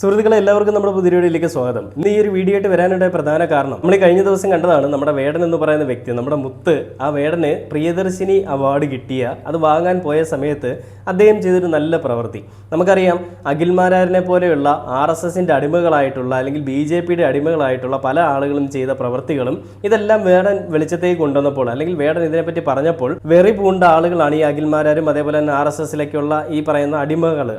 സുഹൃത്തുക്കളെ എല്ലാവർക്കും നമ്മുടെ പുതിയ വീഡിയോയിലേക്ക് സ്വാഗതം. ഇന്ന് ഈ ഒരു വീഡിയോ ആയിട്ട് വരാനുണ്ടായ പ്രധാന കാരണം നമ്മൾ കഴിഞ്ഞ ദിവസം കണ്ടതാണ് നമ്മുടെ വേടൻ എന്ന് പറയുന്ന വ്യക്തി, നമ്മുടെ മുത്ത്. ആ വേടന് പ്രിയദർശിനി അവാർഡ് കിട്ടിയ അത് വാങ്ങാൻ പോയ സമയത്ത് അദ്ദേഹം ചെയ്തൊരു നല്ല പ്രവൃത്തി. നമുക്കറിയാം, അഖിൽമാരാരിനെ പോലെയുള്ള RSSന്റെ അടിമകളായിട്ടുള്ള അല്ലെങ്കിൽ BJPയുടെ അടിമകളായിട്ടുള്ള പല ആളുകളും ചെയ്ത പ്രവൃത്തികളും ഇതെല്ലാം വേടൻ വെളിച്ചത്തേക്ക് കൊണ്ടുവന്നപ്പോൾ അല്ലെങ്കിൽ വേടൻ ഇതിനെപ്പറ്റി പറഞ്ഞപ്പോൾ വെറി പൂണ്ട ആളുകളാണ് ഈ അഖിൽമാരാരും അതേപോലെ തന്നെ RSSിലേക്കുള്ള ഈ പറയുന്ന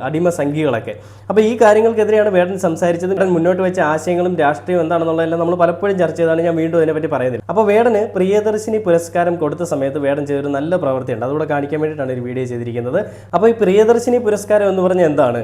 അടിമ സംഖ്യകളൊക്കെ. അപ്പോൾ ഈ കാര്യങ്ങൾക്കെതിരെയാണ് വേടൻ സംസാരിച്ചത്. മുന്നോട്ട് വെച്ച ആശയങ്ങളും രാഷ്ട്രീയം എന്താണെന്നുള്ളതെല്ലാം നമ്മൾ പലപ്പോഴും ചർച്ച ചെയ്താണ്. ഞാൻ വീണ്ടും അതിനെപ്പറ്റി പറയുന്നില്ല. അപ്പോൾ വേടന് പ്രിയദർശിനി പുരസ്കാരം കൊടുത്ത സമയത്ത് വേടൻ ചെയ്തൊരു നല്ല പ്രവൃത്തിയുണ്ട്. അതുകൂടെ കാണിക്കാൻ വേണ്ടിയിട്ടാണ് ഒരു വീഡിയോ ചെയ്തിരിക്കുന്നത്. അപ്പോൾ ഈ പ്രിയദർശിനി പുരസ്കാരം എന്ന് പറഞ്ഞാൽ എന്താണ്?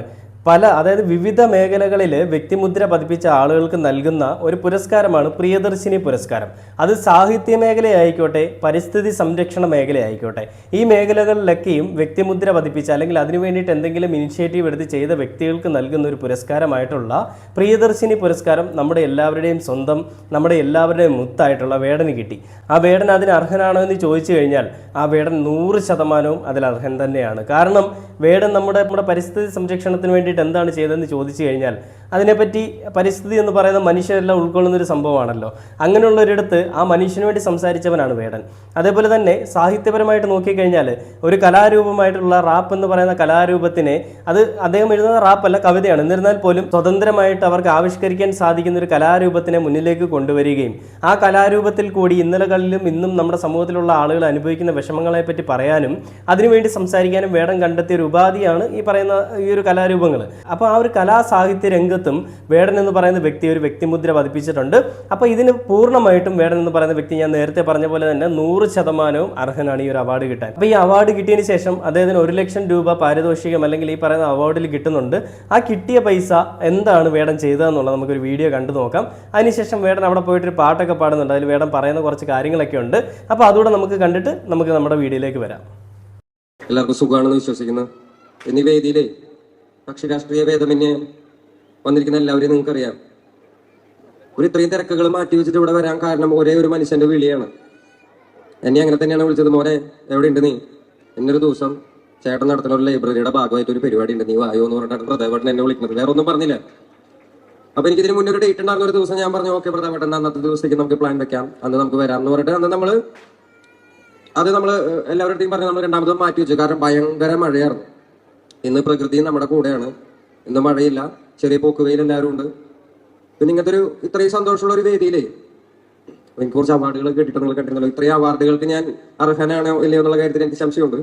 അതായത് വിവിധ മേഖലകളിൽ വ്യക്തിമുദ്ര പതിപ്പിച്ച ആളുകൾക്ക് നൽകുന്ന ഒരു പുരസ്കാരമാണ് പ്രിയദർശിനി പുരസ്കാരം. അത് സാഹിത്യ മേഖലയായിക്കോട്ടെ, പരിസ്ഥിതി സംരക്ഷണ മേഖലയായിക്കോട്ടെ, ഈ മേഖലകളിലൊക്കെയും വ്യക്തിമുദ്ര പതിപ്പിച്ച അല്ലെങ്കിൽ അതിനു വേണ്ടിയിട്ട് എന്തെങ്കിലും ഇനിഷ്യേറ്റീവ് എടുത്ത് ചെയ്ത വ്യക്തികൾക്ക് നൽകുന്ന ഒരു പുരസ്കാരമായിട്ടുള്ള പ്രിയദർശിനി പുരസ്കാരം നമ്മുടെ എല്ലാവരുടെയും സ്വന്തം, നമ്മുടെ എല്ലാവരുടെയും മുത്തായിട്ടുള്ള വേടന് കിട്ടി. ആ വേടൻ അതിന് അർഹനാണോ എന്ന് ചോദിച്ചു കഴിഞ്ഞാൽ ആ വേടൻ 100% അതിൽ അർഹൻ തന്നെയാണ്. കാരണം വേടൻ നമ്മുടെ പരിസ്ഥിതി സംരക്ഷണത്തിന് വേണ്ടിയിട്ട് എന്താണ് ചെയ്തതെന്ന് ചോദിച്ചു കഴിഞ്ഞാൽ അതിനെപ്പറ്റി പരിസ്ഥിതി എന്ന് പറയുന്ന മനുഷ്യരെല്ലാം ഉൾക്കൊള്ളുന്നൊരു സംഭവമാണല്ലോ. അങ്ങനെയുള്ളൊരിടത്ത് ആ മനുഷ്യന് വേണ്ടി സംസാരിച്ചവനാണ് വേടൻ. അതേപോലെ തന്നെ സാഹിത്യപരമായിട്ട് നോക്കിക്കഴിഞ്ഞാൽ ഒരു കലാരൂപമായിട്ടുള്ള റാപ്പ് എന്ന് പറയുന്ന കലാരൂപത്തിനെ, അത് അദ്ദേഹം എഴുതുന്ന റാപ്പല്ല, കവിതയാണ്. എന്നിരുന്നാൽ പോലും സ്വതന്ത്രമായിട്ട് അവർക്ക് ആവിഷ്കരിക്കാൻ സാധിക്കുന്ന ഒരു കലാരൂപത്തിനെ മുന്നിലേക്ക് കൊണ്ടുവരികയും ആ കലാരൂപത്തിൽ കൂടി ഇന്നലകളിലും ഇന്നും നമ്മുടെ സമൂഹത്തിലുള്ള ആളുകൾ അനുഭവിക്കുന്ന വിഷമങ്ങളെ പറ്റി പറയാനും അതിനുവേണ്ടി സംസാരിക്കാനും വേടൻ കണ്ടെത്തിയ ഒരു ഉപാധിയാണ് ഈ പറയുന്ന ഈ ഒരു കലാരൂപങ്ങൾ. അപ്പോൾ ആ ഒരു കലാസാഹിത്യ രംഗത്തും വേടൻ എന്ന് പറയുന്ന വ്യക്തി ഒരു വ്യക്തിമുദ്ര പതിപ്പിച്ചിട്ടുണ്ട്. അപ്പോൾ ഇതിന് പൂർണ്ണമായിട്ടും വേടൻ എന്ന് പറയുന്ന വ്യക്തി, ഞാൻ നേരത്തെ പറഞ്ഞ പോലെ തന്നെ 100% അർഹനാണ് ഈ ഒരു അവാർഡ് കിട്ടാൻ. അപ്പോൾ ഈ അവാർഡ് കിട്ടിയതിന് ശേഷം അദ്ദേഹത്തിന് 1 ലക്ഷം രൂപ പാരിതോഷികം അല്ലെങ്കിൽ ഈ പറയുന്ന അവാർഡിൽ കിട്ടുന്നുണ്ട്. ആ കിട്ടിയ പൈസ എന്താണ് വേടൻ ചെയ്തതെന്നുള്ളത് നമുക്കൊരു വീഡിയോ കണ്ടു നോക്കാം. അതിനുശേഷം വേടൻ അവിടെ പോയിട്ടൊരു പാട്ടൊക്കെ പാടുന്നുണ്ട്. അതിൽ വേടൻ പറയുന്ന കുറച്ച് കാര്യങ്ങളൊക്കെ ഉണ്ട്. അപ്പോൾ അതുകൂടെ നമുക്ക് കണ്ടിട്ട് നമുക്ക് നമ്മുടെ വീഡിയോയിലേക്ക് വരാം. എല്ലാവർക്കും സുഖമാണെന്ന് വിശ്വസിക്കുന്നു. എന്നീ വേദിയിലെ പക്ഷി രാഷ്ട്രീയ ഭേദമന്യേ വന്നിരിക്കുന്ന എല്ലാവരെയും നിങ്ങൾക്കറിയാം. ഇത്രയും തിരക്കുകൾ മാറ്റി വെച്ചിട്ട് ഇവിടെ വരാൻ കാരണം ഒരേ ഒരു മനുഷ്യന്റെ വിളിയാണ്. എന്നെ അങ്ങനെ തന്നെയാണ് വിളിച്ചത്. മോനെ എവിടെയുണ്ട് നീ? എന്നൊരു ദിവസം ചേട്ടൻ നടത്തുന്ന ഒരു ലൈബ്രറിയുടെ ഭാഗമായിട്ട് ഒരു പരിപാടി ഉണ്ട്, നീ വായോ എന്ന് പറഞ്ഞിട്ടാണ് പ്രതാപേട്ടൻ എന്നെ വിളിക്കുന്നത്. വേറെ ഒന്നും പറഞ്ഞില്ല. അപ്പൊ എനിക്ക് ഇതിന് മുന്നേ ഒരു ഡേറ്റ് ഉണ്ടായിരുന്ന ഒരു ദിവസം ഞാൻ പറഞ്ഞു, ഓക്കെ പ്രതാപേട്ടൻ, അന്നത്തെ ദിവസത്തേക്ക് നമുക്ക് പ്ലാൻ വെക്കാം, അന്ന് നമുക്ക് വരാം എന്ന് പറഞ്ഞിട്ട് അന്ന് നമ്മൾ എല്ലാവരുടെയും പറഞ്ഞ് നമ്മൾ രണ്ടാമതും മാറ്റി വെച്ചു. കാരണം ഭയങ്കര മഴയായിരുന്നു. ഇന്ന് പ്രകൃതി നമ്മുടെ കൂടെയാണ്. ഇന്ന് മഴയില്ല, ചെറിയ പോക്കുവെയിൽ എല്ലാവരും ഉണ്ട്. പിന്നെ ഇങ്ങനത്തെ ഇത്രയും സന്തോഷമുള്ള ഒരു വേദിയിലേ എനിക്ക് കുറച്ച് അവാർഡുകൾ കിട്ടിയിട്ട് നിങ്ങൾ കണ്ടിരുന്നല്ലോ. ഇത്രയും അവാർഡുകൾക്ക് ഞാൻ അർഹനാണോ ഇല്ലയോ എന്നുള്ള കാര്യത്തിൽ എനിക്ക് സംശയമുണ്ട്.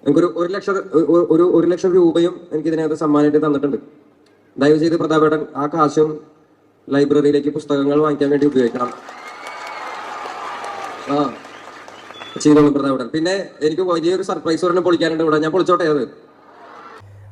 എനിക്കൊരു 1 ലക്ഷം രൂപയും എനിക്ക് ഇതിനകത്ത് സമ്മാനമായിട്ട് തന്നിട്ടുണ്ട്. ദയവ് ചെയ്ത് പ്രതാപേട്ടൻ ആ കാശും ലൈബ്രറിയിലേക്ക് പുസ്തകങ്ങൾ വാങ്ങിക്കാൻ വേണ്ടി ഉപയോഗിക്കണം. ചെയ്തോളൂ പ്രതാപേട്ടൻ. പിന്നെ എനിക്ക് വലിയൊരു സർപ്രൈസ് ഒരെണ്ണം പൊളിക്കാനുണ്ട് ഇവിടെ. ഞാൻ പൊളിച്ചോട്ടെ? അത്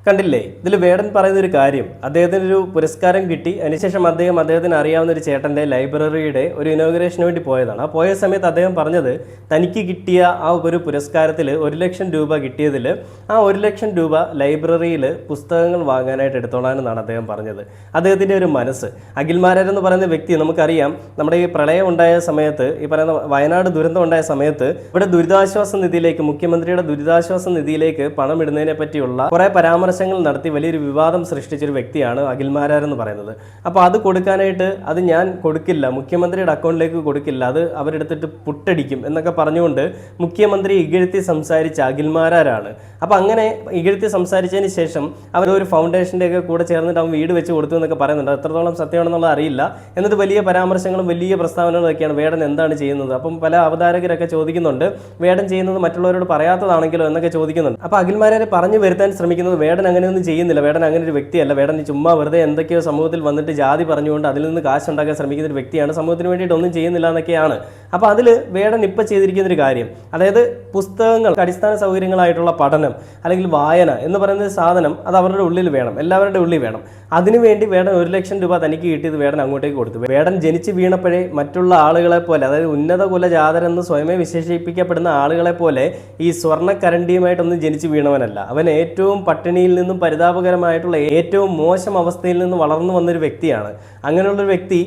കണ്ടില്ലേ? ഇതിൽ വേടൻ പറയുന്ന ഒരു കാര്യം, അദ്ദേഹത്തിന് ഒരു പുരസ്കാരം കിട്ടി. അതിനുശേഷം അദ്ദേഹത്തിന് അറിയാവുന്ന ഒരു ചേട്ടൻ്റെ ലൈബ്രറിയുടെ ഒരു ഇനോഗ്രേഷന് വേണ്ടി പോയതാണ്. ആ പോയ സമയത്ത് അദ്ദേഹം പറഞ്ഞത് തനിക്ക് കിട്ടിയ ആ ഒരു പുരസ്കാരത്തിൽ 1 ലക്ഷം രൂപ കിട്ടിയതിൽ ആ 1 ലക്ഷം രൂപ ലൈബ്രറിയിൽ പുസ്തകങ്ങൾ വാങ്ങാനായിട്ട് എടുത്തോളാനെന്നാണ് അദ്ദേഹം പറഞ്ഞത്. അദ്ദേഹത്തിൻ്റെ ഒരു മനസ്സ്. അഖിൽമാരെന്ന് പറയുന്ന വ്യക്തി നമുക്കറിയാം, നമ്മുടെ ഈ പ്രളയം ഉണ്ടായ സമയത്ത്, ഈ പറയുന്ന വയനാട് ദുരന്തം ഉണ്ടായ സമയത്ത് ഇവിടെ ദുരിതാശ്വാസ നിധിയിലേക്ക്, മുഖ്യമന്ത്രിയുടെ ദുരിതാശ്വാസ നിധിയിലേക്ക് പണം ഇടുന്നതിനെ പറ്റിയുള്ള കുറേ പരാമർശങ്ങൾ നടത്തി വലിയൊരു വിവാദം സൃഷ്ടിച്ചൊരു വ്യക്തിയാണ് അഖിൽമാരെന്ന് പറയുന്നത്. അപ്പോൾ അത് കൊടുക്കാനായിട്ട് അത് ഞാൻ കൊടുക്കില്ല, മുഖ്യമന്ത്രിയുടെ അക്കൗണ്ടിലേക്ക് കൊടുക്കില്ല, അത് അവരെടുത്തിട്ട് പുട്ടടിക്കും എന്നൊക്കെ പറഞ്ഞുകൊണ്ട് മുഖ്യമന്ത്രി ഇകഴ്ത്തി സംസാരിച്ച അഖിൽമാരാണ്. അപ്പോൾ അങ്ങനെ ഇകഴ്ത്തി സംസാരിച്ചതിന് ശേഷം അവരൊരു ഫൗണ്ടേഷൻ്റെ ഒക്കെ കൂടെ ചേർന്നിട്ട് അവൻ വീട് വെച്ച് കൊടുത്തു എന്നൊക്കെ പറയുന്നുണ്ട്. എത്രത്തോളം സത്യമാണെന്നുള്ളത് അറിയില്ല. എന്നിട്ട് വലിയ പരാമർശങ്ങളും വലിയ പ്രസ്താവനകളൊക്കെയാണ്. വേടൻ എന്താണ് ചെയ്യുന്നത്? അപ്പം പല അവതാരകരൊക്കെ ചോദിക്കുന്നുണ്ട്, വേടൻ ചെയ്യുന്നത് മറ്റുള്ളവരോട് പറയാത്തതാണെങ്കിലോ എന്നൊക്കെ ചോദിക്കുന്നുണ്ട്. അപ്പോൾ അഖിൽമാരെ പറഞ്ഞു വരുത്താൻ ശ്രമിക്കുന്നത് വേടൻ അങ്ങനെയൊന്നും ചെയ്യുന്നില്ല. വേടൻ അങ്ങനെ ഒരു വ്യക്തിയല്ല. വേടൻ ചുമ്മാ വെറുതെ എന്തൊക്കെയോ സമൂഹത്തിൽ വന്നിട്ട് ജാതി പറഞ്ഞുകൊണ്ട് അതിൽ നിന്ന് കാശുണ്ടാക്കാൻ ശ്രമിക്കുന്ന ഒരു വ്യക്തിയാണ്. സമൂഹത്തിന് വേണ്ടിയിട്ട് ഒന്നും ചെയ്യുന്നില്ല എന്നൊക്കെയാണ്. അപ്പോൾ അതിൽ വേടൻ ഇപ്പോൾ ചെയ്തിരിക്കുന്നൊരു കാര്യം, അതായത് പുസ്തകങ്ങൾ, അടിസ്ഥാന സൗകര്യങ്ങളായിട്ടുള്ള പഠനം അല്ലെങ്കിൽ വായന എന്ന് പറയുന്ന സാധനം അത് അവരുടെ ഉള്ളിൽ വേണം, എല്ലാവരുടെ ഉള്ളിൽ വേണം. അതിനുവേണ്ടി വേടൻ 1 ലക്ഷം രൂപ തനിക്ക് കിട്ടിയത് വേടൻ അങ്ങോട്ടേക്ക് കൊടുത്തു. വേടൻ ജനിച്ച് വീണപ്പോഴേ മറ്റുള്ള ആളുകളെ പോലെ, അതായത് ഉന്നത കുലജാതരെന്ന് സ്വയമേ വിശേഷിപ്പിക്കപ്പെടുന്ന ആളുകളെ പോലെ ഈ സ്വർണ്ണക്കരണ്ടിയുമായിട്ടൊന്നും ജനിച്ച് വീണവനല്ല. അവൻ ഏറ്റവും പട്ടിണിയിൽ നിന്നും പരിതാപകരമായിട്ടുള്ള ഏറ്റവും മോശം അവസ്ഥയിൽ നിന്ന് വളർന്നു വന്നൊരു വ്യക്തിയാണ്. അങ്ങനെയുള്ളൊരു വ്യക്തി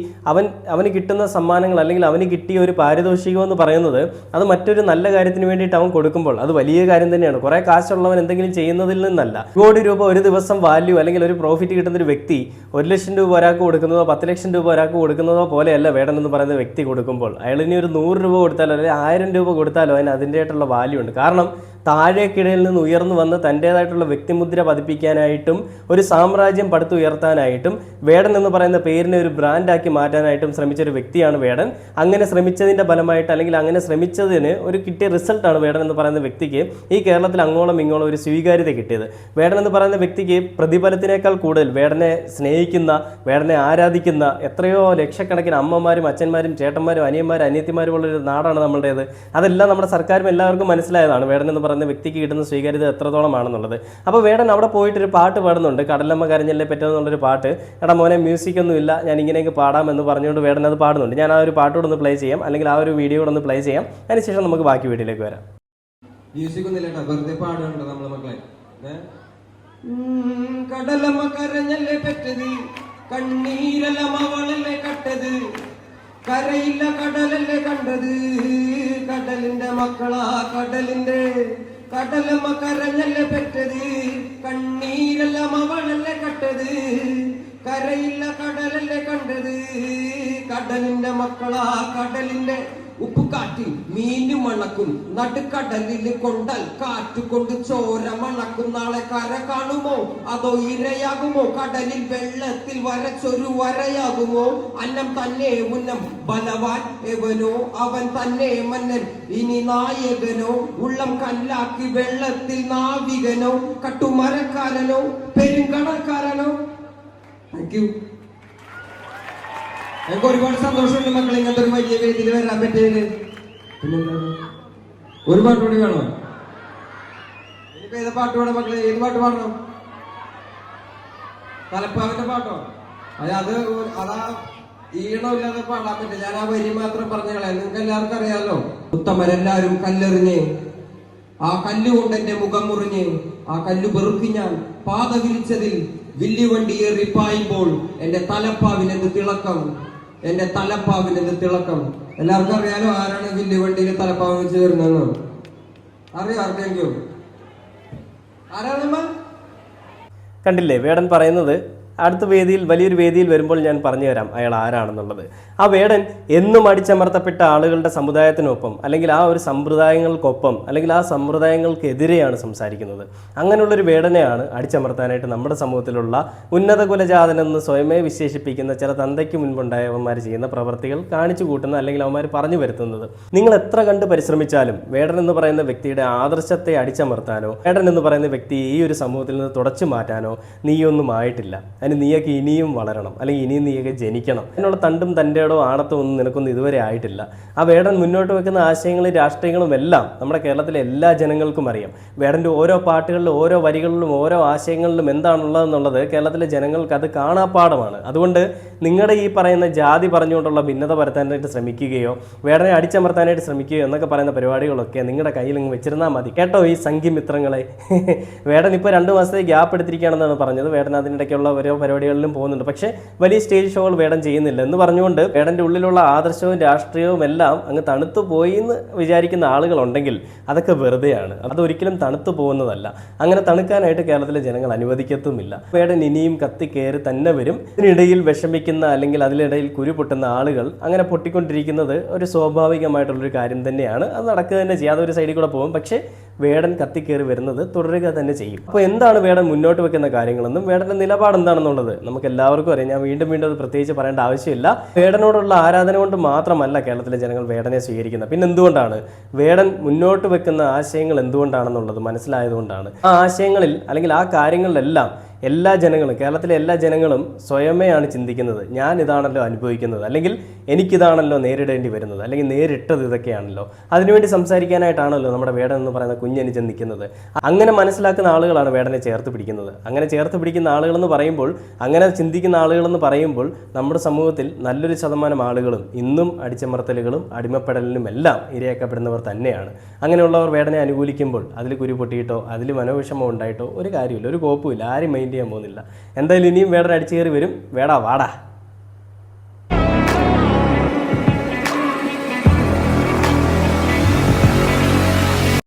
അവന് കിട്ടുന്ന സമ്മാനങ്ങൾ അല്ലെങ്കിൽ അവന് കിട്ടിയ ഒരു പാരിതോഷികം എന്ന് പറയുന്നത് അത് മറ്റൊരു നല്ല കാര്യത്തിന് വേണ്ടിയിട്ട് അവൻ കൊടുക്കുമ്പോൾ അത് വലിയ കാര്യം തന്നെയാണ്. കുറേ കാശുള്ളവൻ എന്തെങ്കിലും ചെയ്യുന്നതിൽ നിന്നല്ല. 1 കോടി രൂപ ഒരു ദിവസം വാല്യൂ അല്ലെങ്കിൽ ഒരു പ്രോഫിറ്റ് കിട്ടുന്ന ഒരു വ്യക്തി 1 ലക്ഷം രൂപ ഒരാൾക്ക് കൊടുക്കുന്നതോ 10 ലക്ഷം രൂപ ഒരാൾക്ക് കൊടുക്കുന്നതോ പോലെയല്ല വേടൻ എന്ന് പറയുന്ന വ്യക്തി കൊടുക്കുമ്പോൾ. അയാൾ ഇനി ഒരു 100 രൂപ കൊടുത്താലോ അല്ലെങ്കിൽ 1000 രൂപ കൊടുത്താലോ അതിന് അതിൻ്റെതായിട്ടുള്ള വാല്യൂ ഉണ്ട്. കാരണം താഴേക്കിടയിൽ നിന്ന് ഉയർന്നു വന്ന് തൻ്റേതായിട്ടുള്ള വ്യക്തിമുദ്ര പതിപ്പിക്കാനായിട്ടും ഒരു സാമ്രാജ്യം പടുത്തുയർത്താനായിട്ടും വേടൻ എന്ന് പറയുന്ന പേരിനെ ഒരു ബ്രാൻഡാക്കി മാറ്റാനായിട്ടും ശ്രമിച്ചൊരു വ്യക്തിയാണ് വേടൻ. അങ്ങനെ ശ്രമിച്ചതിൻ്റെ ഫലമായിട്ട് അല്ലെങ്കിൽ അങ്ങനെ ശ്രമിച്ചതിന് ഒരു കിട്ടിയ റിസൾട്ടാണ് വേടൻ എന്ന് പറയുന്ന വ്യക്തിക്ക് ഈ കേരളത്തിൽ അങ്ങോളം ഇങ്ങോളം ഒരു സ്വീകാര്യത കിട്ടിയത്. വേടൻ എന്ന് പറയുന്ന വ്യക്തിക്ക് പ്രതിഫലത്തിനേക്കാൾ കൂടുതൽ വേടനെ സ്നേഹിക്കുന്ന, വേടനെ ആരാധിക്കുന്ന എത്രയോ ലക്ഷക്കണക്കിന് അമ്മമാരും അച്ഛന്മാരും ചേട്ടന്മാരും അനിയന്മാരും അനിയത്തിമാരും ഉള്ളൊരു നാടാണ് നമ്മുടേത്. അതെല്ലാം നമ്മുടെ സർക്കാരും എല്ലാവർക്കും മനസ്സിലായതാണ് വേടൻ എന്ന് പറയുന്ന വ്യക്തിക്ക് കിട്ടുന്ന സ്വീകാര്യത എത്രത്തോളമാണെന്നുള്ളത്. അപ്പോൾ വേടൻ അവിടെ പോയിട്ടൊരു പാട്ട് പാടുന്നുണ്ട്, കടലമ്മ കരഞ്ഞല്ലേ പറ്റുമെന്നുള്ളൊരു പാട്ട്. എടാ മോനെ മ്യൂസിക് ഒന്നും ഇല്ല, ഞാൻ ഇങ്ങനെയൊക്കെ പാടാമെന്ന് പറഞ്ഞുകൊണ്ട് വേടൻ അത് പാടുന്നുണ്ട്. ഞാൻ ആ ഒരു പാട്ടോട് ഒന്ന് പ്ലേ ചെയ്യാം, അല്ലെങ്കിൽ ആ ഒരു വീഡിയോ കൂടെ ഒന്ന് പ്ലേ ചെയ്യാം. അതിനുശേഷം നമുക്ക് ബാക്കി വീഡിയോയിലേക്ക് വരാം. മ്യൂസിക് ഒന്നും ഇല്ല, വെറുതെ പാടുന്നുണ്ട് നമ്മളെ മക്കളെ. കടലമ്മ കരഞ്ഞല്ലേ പെറ്റത്, കണ്ണീരല്ല അവളല്ലേ കട്ടത്, കരയില്ല കടലല്ലേ കണ്ടത്, കടലിന്റെ മക്കളാ കടലിന്റെ. കടലമ്മ കരഞ്ഞല്ലേ പെറ്റത്, കണ്ണീരെല്ലാം അവളല്ലേ കട്ടത്, കരയില്ല കടലല്ലേ കണ്ടത്, കടലിന്റെ മക്കളാ കടലിന്റെ. ഉപ്പുകാറ്റിൽ മീന് മണക്കും, നടുക്കടലിൽ കൊണ്ടൽ കാറ്റ് കൊണ്ട് ചോര മണക്കും. നാളെ കര കാണുമോ അതോ ഇരയാകുമോ, കടലിൽ വെള്ളത്തിൽ വരച്ചൊരു വരയാകുമോ. അന്നം തന്നെ ഉന്നം ബലവാൻ എവനോ, അവൻ തന്നെ മന്നൻ ഇനി നായകനോ. ഉള്ളം കല്ലാക്കി വെള്ളത്തിൽ നാവികനോ, കട്ടുമരക്കാരനോ പെരുങ്കടൽക്കാരനോ. Thank you. എനിക്ക് ഒരുപാട് സന്തോഷമുണ്ട് മക്കൾ ഇങ്ങനത്തെ ഒരു വലിയ വേദിയിൽ വരാൻ പറ്റിയത്. പിന്നെന്താണ്, ഒരു പാട്ട് കൂടി വേണോ? ഇനിയിപ്പോ ഏത് പാട്ട് വേണം മക്കളെ? ഏത് പാട്ട് പാടണം? തലപ്പാവിന്റെ പാട്ടോ? അതാ ഈണമില്ലാതെ പാടാൻ പറ്റില്ല. ഞാൻ ആ വരി മാത്രം പറഞ്ഞു കളയാം. നിങ്ങൾക്ക് എല്ലാവർക്കും അറിയാലോ, ഉത്തമരെല്ലാരും കല്ലെറിഞ്ഞ് ആ കല്ലുകൊണ്ട് എന്റെ മുഖം മുറിഞ്ഞ് ആ കല്ലു പെറുക്കി ഞാൻ പാത വിരിച്ചതിൽ വില്ലുവണ്ടി ഏറി പായുമ്പോൾ എന്റെ തലപ്പാവിനെന്ത് തിളക്കം, എന്റെ തലപ്പാവിനെന്ത് തിളക്കം. എല്ലാവർക്കും അറിയാലോ ആരാണ് വില്ലുവണ്ടിയിൽ തലപ്പാവ് വെച്ച് വരുന്നതെന്ന്? അറിയോ ആർക്കെങ്കിലും? ആരാണ്? കണ്ടില്ലേ വേടൻ പറയുന്നത്? അടുത്ത വേദിയിൽ, വലിയൊരു വേദിയിൽ വരുമ്പോൾ ഞാൻ പറഞ്ഞു തരാം അയാൾ ആരാണെന്നുള്ളത്. ആ വേടൻ എന്നും അടിച്ചമർത്തപ്പെട്ട ആളുകളുടെ സമുദായത്തിനൊപ്പം അല്ലെങ്കിൽ ആ ഒരു സമ്പ്രദായങ്ങൾക്കൊപ്പം അല്ലെങ്കിൽ ആ സമ്പ്രദായങ്ങൾക്കെതിരെയാണ് സംസാരിക്കുന്നത്. അങ്ങനെയുള്ളൊരു വേടനെയാണ് അടിച്ചമർത്താനായിട്ട് നമ്മുടെ സമൂഹത്തിലുള്ള ഉന്നത കുലജാതനെന്ന് സ്വയമേ വിശേഷിപ്പിക്കുന്ന ചില തന്തയ്ക്ക് മുൻപുണ്ടായവന്മാർ ചെയ്യുന്ന പ്രവർത്തികൾ കാണിച്ചു കൂട്ടുന്ന അല്ലെങ്കിൽ അവന്മാർ പറഞ്ഞു വരുത്തുന്നത്. നിങ്ങൾ എത്ര കണ്ട് പരിശ്രമിച്ചാലും വേടൻ എന്ന് പറയുന്ന വ്യക്തിയുടെ ആദർശത്തെ അടിച്ചമർത്താനോ വേടൻ എന്ന് പറയുന്ന വ്യക്തി ഈ ഒരു സമൂഹത്തിൽ നിന്ന് തുടച്ചു മാറ്റാനോ നീയൊന്നും ആയിട്ടില്ല. അതിന് നീയൊക്കെ ഇനിയും വളരണം, അല്ലെങ്കിൽ ഇനിയും നീയൊക്കെ ജനിക്കണം. അതിനുള്ള തണ്ടും തൻ്റെടോ ആണത്തോ ഒന്നും നിനക്കൊന്നും ഇതുവരെ ആയിട്ടില്ല. ആ വേടൻ മുന്നോട്ട് വെക്കുന്ന ആശയങ്ങളും രാഷ്ട്രീയങ്ങളും എല്ലാം നമ്മുടെ കേരളത്തിലെ എല്ലാ ജനങ്ങൾക്കും അറിയാം. വേടൻ്റെ ഓരോ പാട്ടുകളിലും ഓരോ വരികളിലും ഓരോ ആശയങ്ങളിലും എന്താണുള്ളതെന്നുള്ളത് കേരളത്തിലെ ജനങ്ങൾക്ക് അത് കാണാപ്പാടമാണ്. അതുകൊണ്ട് നിങ്ങളുടെ ഈ പറയുന്ന ജാതി പറഞ്ഞുകൊണ്ടുള്ള ഭിന്നത പരത്താനായിട്ട് ശ്രമിക്കുകയോ വേടനെ അടിച്ചമർത്താനായിട്ട് ശ്രമിക്കുകയോ എന്നൊക്കെ പറയുന്ന പരിപാടികളൊക്കെ നിങ്ങളുടെ കയ്യിൽ അങ്ങ് വെച്ചിരുന്നാൽ മതി കേട്ടോ. ഈ സംഘിമിത്രങ്ങളെ വേടൻ ഇപ്പോൾ 2 മാസത്തെ ഗ്യാപ്പ് എടുത്തിരിക്കുകയാണെന്നാണ് പറഞ്ഞത്. വേടൻ അതിനിടയ്ക്കുള്ള ഓരോ പരിപാടികളിലും പോകുന്നുണ്ട്, പക്ഷേ വലിയ സ്റ്റേജ് ഷോകൾ വേടൻ ചെയ്യുന്നില്ല എന്ന് പറഞ്ഞുകൊണ്ട് വേടൻ്റെ ഉള്ളിലുള്ള ആദർശവും രാഷ്ട്രീയവും എല്ലാം അങ്ങ് തണുത്തു പോയി എന്ന് വിചാരിക്കുന്ന ആളുകളുണ്ടെങ്കിൽ അതൊക്കെ വെറുതെയാണ്. അതൊരിക്കലും തണുത്തു പോകുന്നതല്ല. അങ്ങനെ തണുക്കാനായിട്ട് കേരളത്തിലെ ജനങ്ങൾ അനുവദിക്കത്തുമില്ല. വേടൻ ഇനിയും കത്തിക്കയറി തന്നെ വരും. ഇതിനിടയിൽ വിഷമിക്കുന്ന അല്ലെങ്കിൽ അതിനിടയിൽ കുരു പൊട്ടുന്ന ആളുകൾ അങ്ങനെ പൊട്ടിക്കൊണ്ടിരിക്കുന്നത് ഒരു സ്വാഭാവികമായിട്ടുള്ളൊരു കാര്യം തന്നെയാണ്. അത് നടക്കുക തന്നെ ചെയ്യാതെ ഒരു സൈഡിൽ കൂടെ പോകും. പക്ഷേ വേടൻ കത്തിക്കയറി വരുന്നത് തുടരുക തന്നെ ചെയ്യും. അപ്പോൾ എന്താണ് വേടൻ മുന്നോട്ട് വെക്കുന്ന കാര്യങ്ങളെന്നും വേടൻ്റെ നിലപാട് എന്താണെന്നുള്ളത് നമുക്ക് എല്ലാവർക്കും അറിയാം. ഞാൻ വീണ്ടും വീണ്ടും അത് പ്രത്യേകിച്ച് പറയേണ്ട ആവശ്യമില്ല. വേടനോടുള്ള ആരാധന കൊണ്ട് മാത്രമല്ല കേരളത്തിലെ ജനങ്ങൾ വേടനെ സ്വീകരിക്കുന്നത്. പിന്നെ എന്തുകൊണ്ടാണ്? വേടൻ മുന്നോട്ട് വെക്കുന്ന ആശയങ്ങൾ എന്തുകൊണ്ടാണെന്നുള്ളത് മനസ്സിലായതുകൊണ്ടാണ്. ആ ആശയങ്ങളിൽ അല്ലെങ്കിൽ ആ കാര്യങ്ങളിലെല്ലാം എല്ലാ ജനങ്ങളും, കേരളത്തിലെ എല്ലാ ജനങ്ങളും സ്വയമേയാണ് ചിന്തിക്കുന്നത്. ഞാൻ ഇതാണല്ലോ അനുഭവിക്കുന്നത്, അല്ലെങ്കിൽ എനിക്കിതാണല്ലോ നേരിടേണ്ടി വരുന്നത്, അല്ലെങ്കിൽ നേരിട്ടത് ഇതൊക്കെയാണല്ലോ. അതിനുവേണ്ടി സംസാരിക്കാനായിട്ടാണല്ലോ നമ്മുടെ വേടൻ എന്ന് പറയുന്ന കുഞ്ഞനുജൻ നിൽക്കുന്നത്. അങ്ങനെ മനസ്സിലാക്കുന്ന ആളുകളാണ് വേടനെ ചേർത്ത് പിടിക്കുന്നത്. അങ്ങനെ ചേർത്ത് പിടിക്കുന്ന ആളുകളെന്ന് പറയുമ്പോൾ, അങ്ങനെ ചിന്തിക്കുന്ന ആളുകളെന്ന് പറയുമ്പോൾ നമ്മുടെ സമൂഹത്തിൽ നല്ലൊരു ശതമാനം ആളുകളും ഇന്നും അടിച്ചമർത്തലുകളും അടിമപ്പെടലിനും എല്ലാം ഇരയാക്കപ്പെടുന്നവർ തന്നെയാണ്. അങ്ങനെയുള്ളവർ വേടനെ അനുകൂലിക്കുമ്പോൾ അതിൽ കുരു പൊട്ടിയിട്ടോ അതിൽ മനോവിഷമം ഉണ്ടായിട്ടോ ഒരു കാര്യമില്ല, ഒരു കോപ്പുമില്ല, ആരും മൈൻഡ് ചെയ്യാൻ പോകുന്നില്ല. എന്തായാലും ഇനിയും വേടൻ അടിച്ചു കയറി വരും. വേടാ വാടാ.